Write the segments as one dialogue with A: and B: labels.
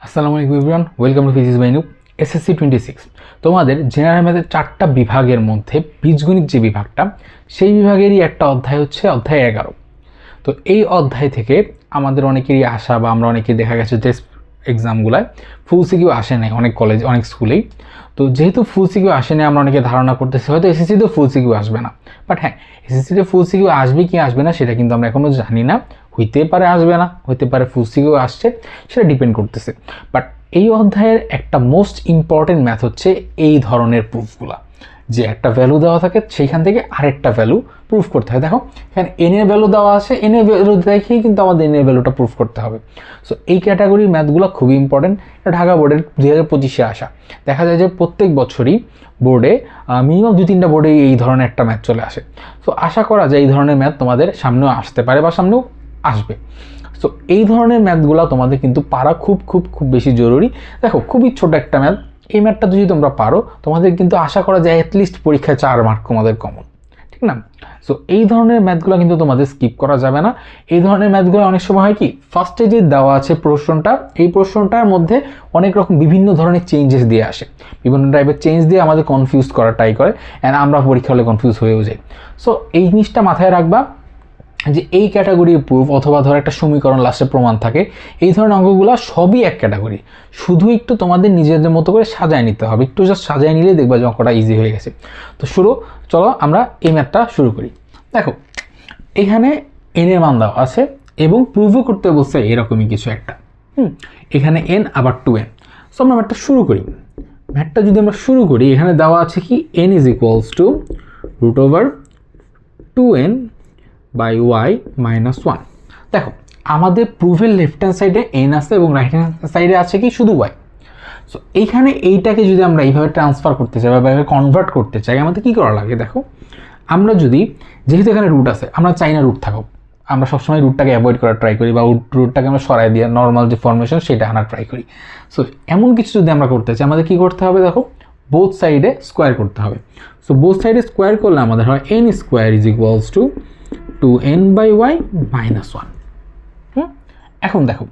A: আসসালামু আলাইকুম everyone, welcome to physics by Noop. SSC 26 তোমাদের জেনারেল ম্যাথের 4টা বিভাগের মধ্যে বীজগণিত যে বিভাগটা, সেই বিভাগেরই একটা অধ্যায় হচ্ছে অধ্যায় 11। তো এই অধ্যায় থেকে আমাদের অনেকেরই আশা বা আমরা অনেকেই দেখা গেছে টেস্ট এক্সামগুলায় ফুল সিকিউ আসে নাই অনেক কলেজ অনেক স্কুলেই। তো যেহেতু ফুল সিকিউ আসে নাই, আমরা অনেকে ধারণা করতেছি হয়তো এসএসসিতেও ফুল সিকিউ আসবে না। বাট হ্যাঁ, এসএসসিতে ফুল সিকিউ আসবে কি আসবে না সেটা কিন্তু আমরা এখনও জানি না। হইতে পারে আসবে না, হইতে পারে ফুল সিকিউ আসছে, সেটা ডিপেন্ড করতেছে। বাট এই অধ্যায়ের একটা মোস্ট ইম্পর্টেন্ট ম্যাথ হচ্ছে এই ধরনের প্রুফগুলা, যে একটা ভ্যালু দেওয়া থাকে সেইখান থেকে আরেকটা ভ্যালু প্রুফ করতে হয়। দেখো এখানে এন এর ভ্যালু দেওয়া আছে, এন এর ভ্যালু দেখেই কিন্তু আমাদের এন এর ভ্যালুটা প্রুফ করতে হবে। সো এই ক্যাটাগরির ম্যাথগুলো খুবই ইম্পর্টেন্ট। এটা ঢাকা বোর্ডের 2025-এ আসা। দেখা যায় যে প্রত্যেক বছরই বোর্ডে মিনিমাম 2-3টা বোর্ডে এই ধরনের একটা ম্যাথ চলে আসে। সো আশা করা যায় এই ধরনের ম্যাথ তোমাদের সামনেও আসতে পারে বা সামনেও আসবে। সো এই ধরনের ম্যাথগুলো তোমাদের কিন্তু পারা খুব খুব খুব বেশি জরুরি। দেখো খুবই ছোট একটা ম্যাথ, এই ম্যাথটা যদি তোমরা পারো তোমাদের কিন্তু আশা করা যায় অ্যাটলিস্ট পরীক্ষায় 4 মার্ক তোমাদের কমন, ঠিক না? সো এই ধরনের ম্যাথগুলো কিন্তু তোমাদের স্কিপ করা যাবে না। এই ধরনের ম্যাথগুলো অনেক সময় হয় কি, ফার্স্টে যে দেওয়া আছে প্রশ্নটা, এই প্রশ্নটার মধ্যে অনেক রকম বিভিন্ন ধরনের চেঞ্জেস দিয়ে আসে, বিভিন্ন টাইপের চেঞ্জ দিয়ে আমাদের কনফিউজ করা ট্রাই করে, অ্যান্ড আমরা পরীক্ষা হলে কনফিউজ হয়েও যাই। সো এই জিনিসটা মাথায় রাখবা যে এই ক্যাটাগরির প্রুফ অথবা ধর একটা সমীকরণ লাস্টে প্রমাণ থাকে, এই ধরনের অঙ্কগুলো সবই এক ক্যাটাগরি। শুধু একটু তোমাদের নিজেদের মতো করে সাজায় নিতে হবে, একটু জাস্ট সাজায় নিলে দেখবা যে অঙ্কটা ইজি হয়ে গেছে। তো চলো আমরা এই ম্যাথটা শুরু করি। দেখো এখানে এন এর মান দেওয়া আছে এবং প্রুভও করতে বলছে এরকমই কিছু একটা। এখানে এন আবার 2n। সো আমরা ম্যাথটা শুরু করি। ম্যাথটা যদি আমরা শুরু করি, এখানে দেওয়া আছে কি n is equals to √2n by y minus 1। দেখো আমাদের প্রুফের লেফট হ্যান্ড সাইডে এন আছে এবং রাইট হ্যান্ড সাইডে আছে কি শুধু ওয়াই। সো এইখানে এইটাকে যদি আমরা এইভাবে ট্রান্সফার করতে চাই বা কনভার্ট করতে চাই, আমাদের কী করা লাগে? দেখো আমরা যদি, যেহেতু এখানে রুট আছে, আমরা চাই না রুট থাকুক, আমরা সবসময় রুটটাকে অ্যাভয়েড করার ট্রাই করি বা রুটটাকে আমরা সরাই দিয়ে নর্মাল যে ফর্মেশন সেটা আনার ট্রাই করি। সো এমন কিছু যদি আমরা করতে চাই, আমাদের কী করতে হবে? দেখো বোথ সাইডে স্কোয়ার করতে হবে। সো বোথ সাইডে স্কোয়ার করলে আমাদের হয় n square is equals to 2n by y minus 1। এখন দেখো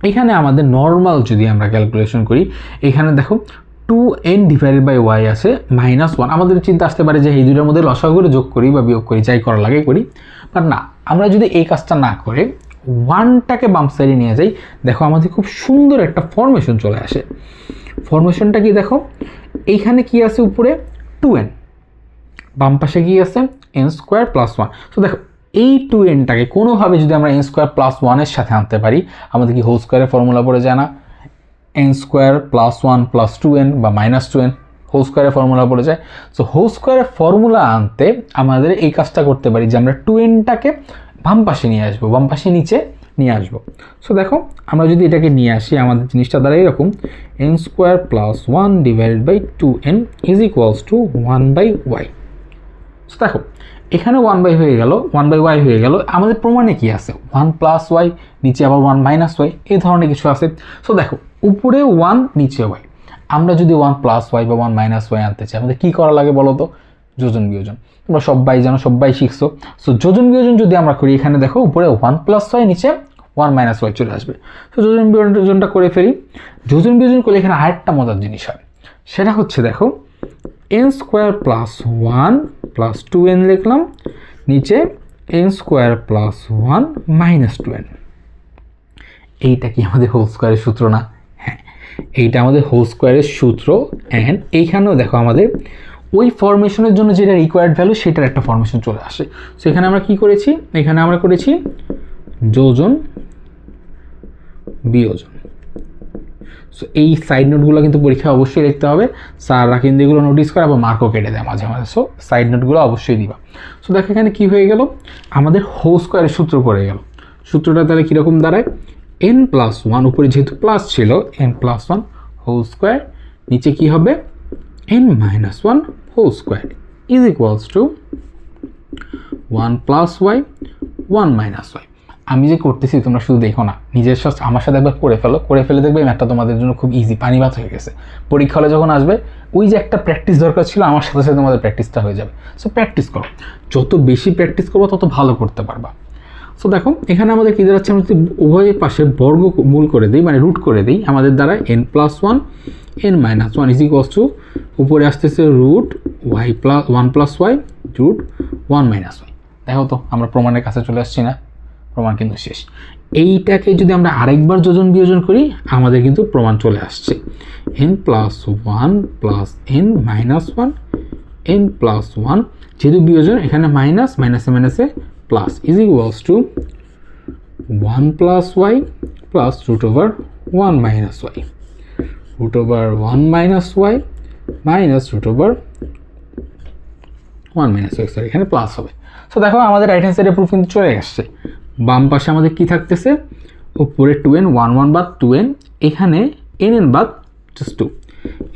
A: এখানে আমাদের নর্মাল যদি আমরা ক্যালকুলেশন করি, এখানে দেখো 2n ডিভাইডেড বাই ওয়াই আছে মাইনাস 1। আমাদের চিন্তা আসতে পারে যে এই দুটোর মধ্যে লসাগু করে যোগ করি বা বিয়োগ করি, যাই করা লাগে করি। বাট না, আমরা যদি এই কাজটা না করে 1টাকে বাম সাইডে নিয়ে যাই, দেখো আমাদের খুব সুন্দর একটা ফর্মেশন চলে আসে। ফর্মেশনটা কি দেখো, এইখানে কি আছে? উপরে 2n, বাম পাশে কি আছে? n square plus 1। সো দেখো এই 2nটাকে কোনোভাবে যদি আমরা n স্কোয়ার প্লাস 1-এর সাথে আনতে পারি, আমাদের কি হোল স্কোয়ারের ফর্মুলা পড়ে যায় না? n square plus 1 plus 2n বা মাইনাস 2n হোল স্কোয়ারের ফর্মুলা পড়ে যায়। সো হোল স্কোয়ারের ফর্মুলা আনতে আমাদের এই কাজটা করতে পারি যে আমরা 2nটাকে বাম পাশে নিয়ে আসবো, বাম পাশে নিচে নিয়ে আসবো। সো দেখো আমরা যদি এটাকে নিয়ে আসি, আমাদের জিনিসটা দ্বারা এরকম n square plus 1 divided by 2n is equals to 1 by y. So দেখো এখানে 1 বাই হয়ে গেল, 1 বাই ওয়াই হয়ে গেল। আমাদের প্রমাণে কি আছে? 1 প্লাস ওয়াই, নিচে আবার 1 মাইনাস ওয়াই, এই ধরনের কিছু আছে। সো দেখো উপরে 1 নিচে ওয়াই, আমরা যদি 1 প্লাস ওয়াই বা 1 মাইনাস ওয়াই আনতে চাই, আমাদের কী করা লাগে বলো তো? যোজন বিয়োজন। তোমরা সবাই জানো, সবাই শিখছো। সো যোজন বিয়োজন যদি আমরা করি, এখানে দেখো উপরে 1 প্লাস ওয়াই, নিচে 1 মাইনাস ওয়াই চলে আসবে। সো যোজন বিয়োজনটা করে ফেলি। যোজন বিয়োজন করলে এখানে আরেকটা মজার জিনিস হয়, সেটা হচ্ছে দেখো n square plus 1 plus 2n লিখলাম, নিচে n square plus 1 minus 2n। এইটা কি আমাদের হোল স্কোয়ারের সূত্র না? হ্যাঁ, এইটা আমাদের হোল স্কোয়ারের সূত্র। অ্যান্ড এইখানেও দেখো আমাদের ওই ফরমেশনের জন্য যেটা রিকোয়ার্ড ভ্যালু সেটার একটা ফরমেশন চলে আসে। সো এখানে আমরা কি করেছি? এখানে আমরা করেছি যোজন বিয়োজন। সো এই সাইড নোটগুলো কিন্তু পরীক্ষায় অবশ্যই লিখতে হবে। স্যাররা কিন্তু এগুলো নোটিস করে আবার মার্কও কেটে দেয় মাঝে মাঝে। সো সাইড নোটগুলো অবশ্যই দিবা। সো দেখো এখানে কী হয়ে গেল, আমাদের হোল স্কোয়ারের সূত্র পড়ে গেল। সূত্রটা তাহলে কীরকম দাঁড়ায়? n প্লাস 1, উপরে যেহেতু প্লাস ছিল n প্লাস 1 হোল স্কোয়ার, নিচে কী হবে? n minus 1 whole square is equals to 1 plus y 1 minus y. আমি যে করতেছি তোমরা শুধু দেখো না, নিজের সাথে আমার সাথে একবার করে ফেলে দেখবে ম্যাথটা তোমাদের জন্য খুব ইজি, পানি ভাত হয়ে গেছে। পরীক্ষা হলে যখন আসবে, ওই যে একটা প্র্যাকটিস দরকার ছিল, আমার সাথে সাথে তোমাদের প্র্যাকটিসটা হয়ে যাবে। সো প্র্যাকটিস করো, যত বেশি প্র্যাকটিস করবো তত ভালো করতে পারবা। সো দেখো এখানে আমাদের কী দাঁড়াচ্ছে, আমরা যদি উভয় পাশে বর্গমূল করে দিই মানে রুট করে দিই, আমাদের দ্বারা n+1 n-1 is equals two উপরে আসতেছে রুট y+1+y রুট 1 - y। দেখো তো আমরা প্রমাণের কাছে চলে আসছি না, প্রমাণ কিন্তু শেষ। এইটাকে যদি আমরা আরেকবার যোজন বিয়োজন করি আমাদের কিন্তু প্রমাণ চলে আসছে n+1 + n-1 n+1 যেহেতু বিয়োজন এখানে মাইনাস মাইনাসে মাইনাসে plus is equals to 1 + y plus root over 1 - y root over 1 - y minus root over 1 - x, sorry এখানে প্লাস হবে। সো দেখো আমাদের রাইট হ্যান্ড সাইডে প্রুফ কিন্তু চলে আসছে। বাম পাশে আমাদের কি থাকতেছে, উপরে 2n 1 বাদ 2n, এখানে n বাদ জাস্ট 2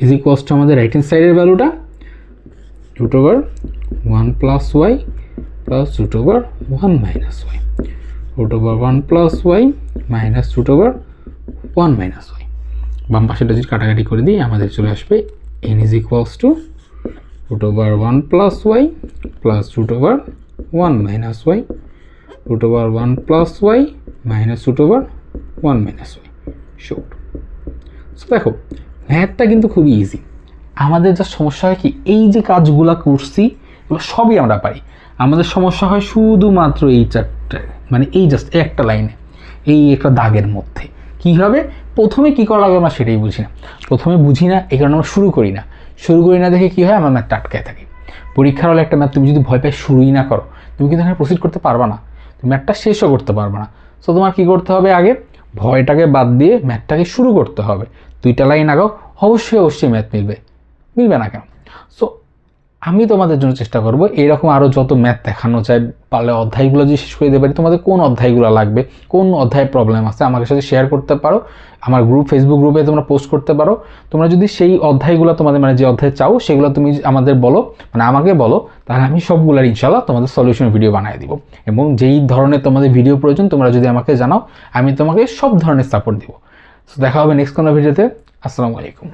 A: ইজ ইকুয়ালস টু আমাদের রাইট হ্যান্ড সাইডের ভ্যালুটা root over 1 + y plus root over 1 - y root over 1 + y minus root over 1 - y। বাম পাশেটা যদি কাটাকাটি করে দিই আমাদের চলে আসবে n is equals to root over 1 + y plus root over 1 - y root over 1 + y minus root over 1 - y short. So দেখো ম্যাথটা কিন্তু খুবই ইজি। আমাদের যা সমস্যা হয় কি, এই যে কাজগুলো করছি এগুলো সবই আমরা পারি, আমাদের সমস্যা হয় শুধুমাত্র এই চারটে মানে এই জাস্ট একটা লাইনে এই একটা দাগের মধ্যে। কীভাবে প্রথমে কী করা লাগবে আমরা সেটাই বুঝি না, প্রথমে বুঝি না এই কারণে আমরা শুরু করি না দেখে কী হয় আমার ম্যাথটা আটকায় থাকে। পরীক্ষার হলে একটা ম্যাথ তুমি যদি ভয় পাই শুরুই না করো তুমি কিন্তু এখানে প্রসিড করতে পারবা না, তুমি ম্যাথটা শেষও করতে পারবে না। সো তোমার কী করতে হবে, আগে ভয়টাকে বাদ দিয়ে ম্যাথটাকে শুরু করতে হবে। 2টা লাইন আগাও, অবশ্যই ম্যাথ মিলবে না কেন। সো আমি তোমাদের জন্য চেষ্টা করব এরকম আরও যত ম্যাথ দেখানো যায়, পারলে অধ্যায়গুলো যদি শেষ করে দিতে পারি। তোমাদের কোন অধ্যায়গুলো লাগবে, কোন অধ্যায়ে প্রবলেম আছে আমাদের সাথে শেয়ার করতে পারো, আমার ফেসবুক গ্রুপে তোমরা পোস্ট করতে পারো। তোমরা যদি সেই অধ্যায়গুলো তোমাদের মানে যে অধ্যায় চাও সেগুলো তুমি আমাদের বলো, মানে আমাকে বলো, তাহলে আমি সবগুলোর ইনশাল্লাহ তোমাদের সলিউশন ভিডিও বানিয়ে দিব। এবং যেই ধরনের তোমাদের ভিডিও প্রয়োজন তোমরা যদি আমাকে জানাও আমি তোমাকে সব ধরনের সাপোর্ট দিব। সো দেখা হবে নেক্সট কোনো ভিডিওতে। আসসালামু আলাইকুম।